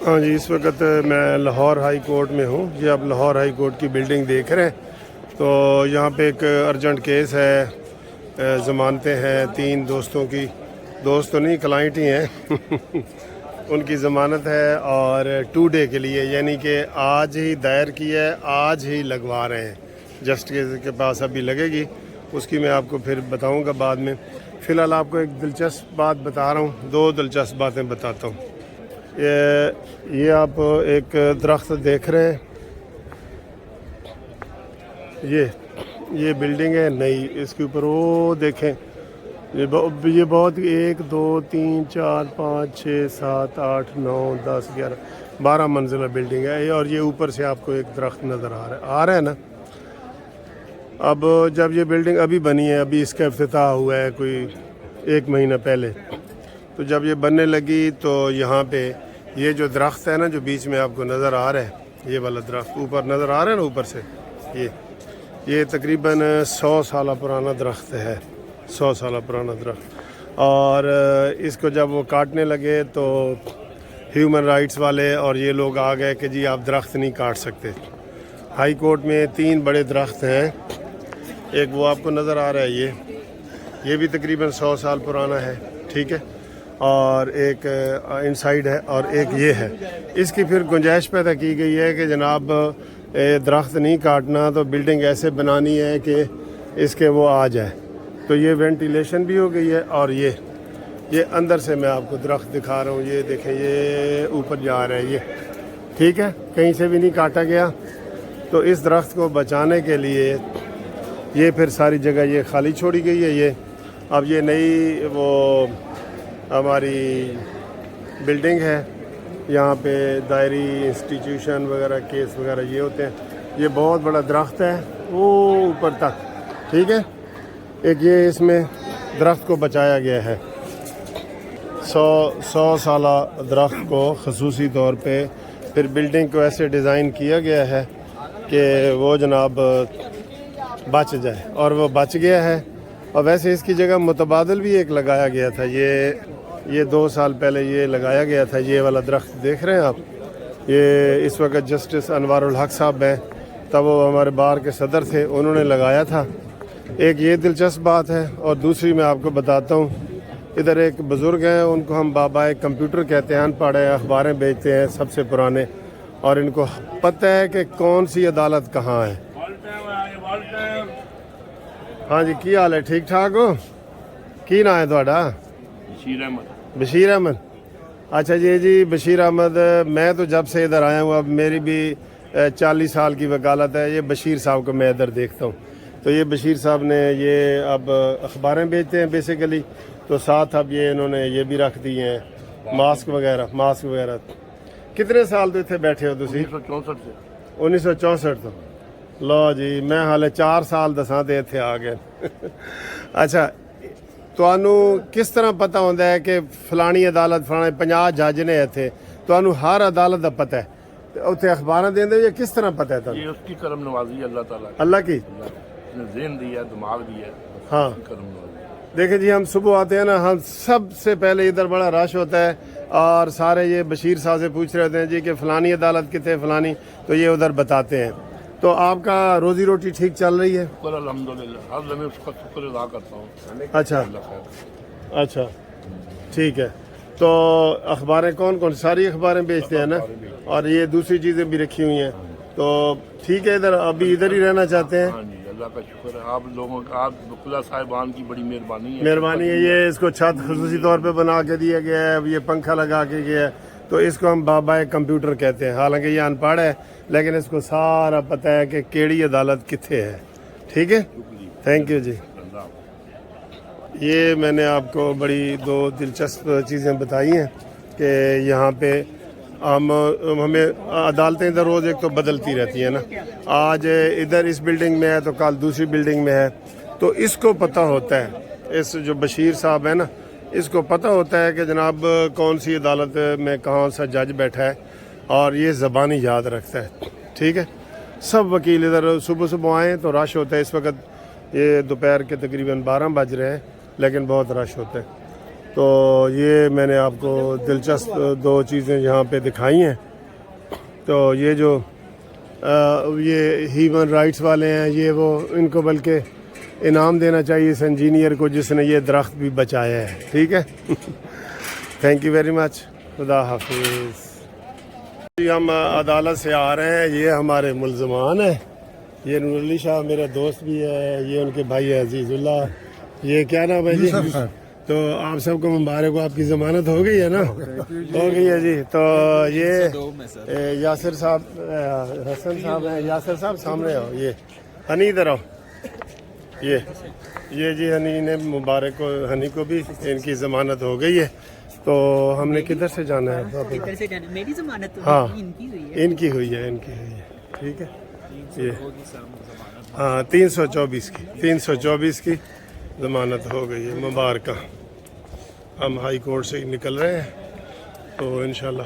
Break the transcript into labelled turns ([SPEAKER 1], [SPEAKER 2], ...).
[SPEAKER 1] ہاں جی، اس وقت میں لاہور ہائی کورٹ میں ہوں. یہ آپ لاہور ہائی کورٹ کی بلڈنگ دیکھ رہے ہیں. تو یہاں پہ ایک ارجنٹ کیس ہے. ضمانتیں ہیں 3 دوستوں کی. دوست تو نہیں، کلائنٹ ہی ہیں. ان کی ضمانت ہے اور 2 ڈے کے لیے، یعنی کہ آج ہی دائر کی ہے، آج ہی لگوا رہے ہیں. جسٹس کے پاس ابھی لگے گی، اس کی میں آپ کو پھر بتاؤں گا بعد میں. فی الحال آپ کو ایک دلچسپ بات بتا رہا ہوں، 2 دلچسپ باتیں بتاتا ہوں. یہ آپ ایک درخت دیکھ رہے ہیں. یہ بلڈنگ ہے نئی. اس کے اوپر وہ دیکھیں، یہ بہت 1 2 3 4 5 6 7 8 9 10 11 12 منزلہ بلڈنگ ہے. اور یہ اوپر سے آپ کو ایک درخت نظر آ رہا ہے نا. اب جب یہ بلڈنگ ابھی بنی ہے، ابھی اس کا افتتاح ہوا ہے کوئی 1 مہینہ پہلے. تو جب یہ بننے لگی تو یہاں پہ یہ جو درخت ہے نا، جو بیچ میں آپ کو نظر آ رہا ہے، یہ والا درخت اوپر نظر آ رہا ہے نا اوپر سے، یہ تقریباً 100 سالہ پرانا درخت ہے. 100 سالہ پرانا درخت. اور اس کو جب وہ کاٹنے لگے تو ہیومن رائٹس والے اور یہ لوگ آ گئے کہ جی آپ درخت نہیں کاٹ سکتے. ہائی کورٹ میں 3 بڑے درخت ہیں. ایک وہ آپ کو نظر آ رہا ہے، یہ بھی تقریباً 100 سال پرانا ہے، ٹھیک ہے. اور ایک انسائیڈ ہے اور ایک یہ ہے. اس کی پھر گنجائش پیدا کی گئی ہے کہ جناب درخت نہیں کاٹنا، تو بلڈنگ ایسے بنانی ہے کہ اس کے وہ آ جائے. تو یہ وینٹیلیشن بھی ہو گئی ہے. اور یہ اندر سے میں آپ کو درخت دکھا رہا ہوں. یہ دیکھیں، یہ اوپر جا رہا ہے، یہ ٹھیک ہے، کہیں سے بھی نہیں کاٹا گیا. تو اس درخت کو بچانے کے لیے یہ پھر ساری جگہ یہ خالی چھوڑی گئی ہے. یہ اب یہ نئی وہ ہماری بلڈنگ ہے. یہاں پہ دائری انسٹیٹیوشن وغیرہ کیس وغیرہ یہ ہوتے ہیں. یہ بہت بڑا درخت ہے وہ اوپر تک، ٹھیک ہے. ایک یہ اس میں درخت کو بچایا گیا ہے. 100 سالہ درخت کو خصوصی طور پہ پھر بلڈنگ کو ایسے ڈیزائن کیا گیا ہے کہ وہ جناب بچ جائے، اور وہ بچ گیا ہے. اور ویسے اس کی جگہ متبادل بھی ایک لگایا گیا تھا. یہ 2 سال پہلے یہ لگایا گیا تھا. یہ والا درخت دیکھ رہے ہیں آپ. یہ اس وقت جسٹس انوار الحق صاحب ہیں، تب وہ ہمارے بار کے صدر تھے، انہوں نے لگایا تھا. ایک یہ دلچسپ بات ہے. اور دوسری میں آپ کو بتاتا ہوں، ادھر ایک بزرگ ہیں، ان کو ہم بابا کمپیوٹر کہتے ہیں. ان پڑھ ہیں، اخباریں بیچتے ہیں، سب سے پرانے. اور ان کو پتہ ہے کہ کون سی عدالت کہاں ہے. ہاں جی، کی حال ہے؟ ٹھیک ٹھاک ہو؟ کی نام ہے تھوڑا؟ بشیر احمد. اچھا جی بشیر احمد. میں تو جب سے ادھر آیا ہوں، اب میری بھی 40 سال کی وکالت ہے. یہ بشیر صاحب کو میں ادھر دیکھتا ہوں. تو یہ بشیر صاحب نے یہ اب اخباریں بیچتے ہیں بیسیکلی. تو ساتھ اب یہ انہوں نے یہ بھی رکھ دی ہیں، ماسک وغیرہ. کتنے سال تو اتنے بیٹھے ہو تسی؟
[SPEAKER 2] 1964 سے.
[SPEAKER 1] 1964 تو لو جی، میں حالے 4 سال دساں تے اتنے آ گئے. اچھا، تانوں کس طرح پتہ ہوتا ہے کہ فلانی عدالت فلانے 50 جج نے اتنے؟ تانوں ہر عدالت کا پتہ ہے؟ اتنے اخبار دیں یا کس طرح پتہ ہے تانوں؟
[SPEAKER 2] یہ اس کی کرم نوازی ہے اللہ تعالیٰ کی.
[SPEAKER 1] اللہ کی
[SPEAKER 2] اس نے ذہن دیا ہے، دماغ دیا ہے.
[SPEAKER 1] ہاں.
[SPEAKER 2] اس کی کرم نوازی.
[SPEAKER 1] دیکھیں جی، ہم صبح آتے ہیں نا، ہم سب سے پہلے ادھر بڑا رش ہوتا ہے اور سارے یہ بشیر صاحب سے پوچھ رہے ہوتے ہیں جی کہ فلانی عدالت کتنے فلانی، تو یہ ادھر بتاتے ہیں. تو آپ کا روزی روٹی ٹھیک چل رہی ہے؟
[SPEAKER 2] شکر الحمدللہ، ہر لمحے اس کا شکر ادا کرتا ہوں.
[SPEAKER 1] اچھا
[SPEAKER 2] اللہ خیر.
[SPEAKER 1] اچھا، ٹھیک ہے. تو اخباریں کون ساری اخباریں بیچتے ہیں نا، اور یہ دوسری چیزیں بھی رکھی ہوئی ہیں. تو ٹھیک ہے، ابھی ادھر ہی رہنا چاہتے ہیں؟
[SPEAKER 2] ہاں جی، اللہ کا شکر ہے. آپ لوگوں کا، آپ خدا صاحبان کی بڑی مہربانی ہے.
[SPEAKER 1] مہربانی ہے. یہ اس کو چھت خصوصی طور پہ بنا کے دیا گیا ہے، یہ پنکھا لگا کے گیا ہے. تو اس کو ہم بابا کمپیوٹر کہتے ہیں. حالانکہ یہ ان پڑھ ہے، لیکن اس کو سارا پتہ ہے کہ کیڑی عدالت کتنے ہے. ٹھیک ہے، تھینک یو جی. یہ میں نے آپ کو بڑی 2 دلچسپ چیزیں بتائی ہیں کہ یہاں پہ ہمیں عدالتیں ادھر روز ایک تو بدلتی رہتی ہیں نا. آج ادھر اس بلڈنگ میں ہے تو کل دوسری بلڈنگ میں ہے. تو اس کو پتہ ہوتا ہے، اس جو بشیر صاحب ہے نا، اس کو پتہ ہوتا ہے کہ جناب کون سی عدالت میں کہاں سا جج بیٹھا ہے، اور یہ زبانی یاد رکھتا ہے. ٹھیک ہے. سب وکیل ادھر صبح آئیں تو رش ہوتا ہے. اس وقت یہ دوپہر کے تقریباً 12 بج رہے ہیں، لیکن بہت رش ہوتا ہے. تو یہ میں نے آپ کو دلچسپ دو چیزیں یہاں پہ دکھائی ہیں. تو یہ جو یہ ہیومن رائٹس والے ہیں، یہ وہ ان کو بلکہ انعام دینا چاہیے اس انجینئر کو جس نے یہ درخت بھی بچایا ہے. ٹھیک ہے. Thank you very much. خدا حافظ. جی ہم عدالت سے آ رہے ہیں. یہ ہمارے ملزمان ہیں. یہ نور علی شاہ میرا دوست بھی ہے. یہ ان کے بھائی ہے عزیز اللہ. یہ کیا نام ہے جی؟ تو آپ سب کو مبارک ہو. آپ کی ضمانت ہو گئی ہے نا؟ ہو گئی ہے جی. تو یہ یاسر صاحب حسن صاحب ہیں. یاسر صاحب سامنے ہو. یہ ہنی ادھر آؤ. یہ جی ہنی نے مبارک کو، ہنی کو بھی ان کی ضمانت ہو گئی ہے. تو ہم نے کدھر سے جانا ہے؟
[SPEAKER 3] کدھر سے جانا؟ میری ضمانت
[SPEAKER 1] ہاں
[SPEAKER 3] ان کی ہوئی ہے.
[SPEAKER 1] ان کی ہوئی ہے. ٹھیک ہے. یہ ہاں 324 کی ضمانت ہو گئی ہے. مبارکہ. ہم ہائی کورٹ سے نکل رہے ہیں تو انشاءاللہ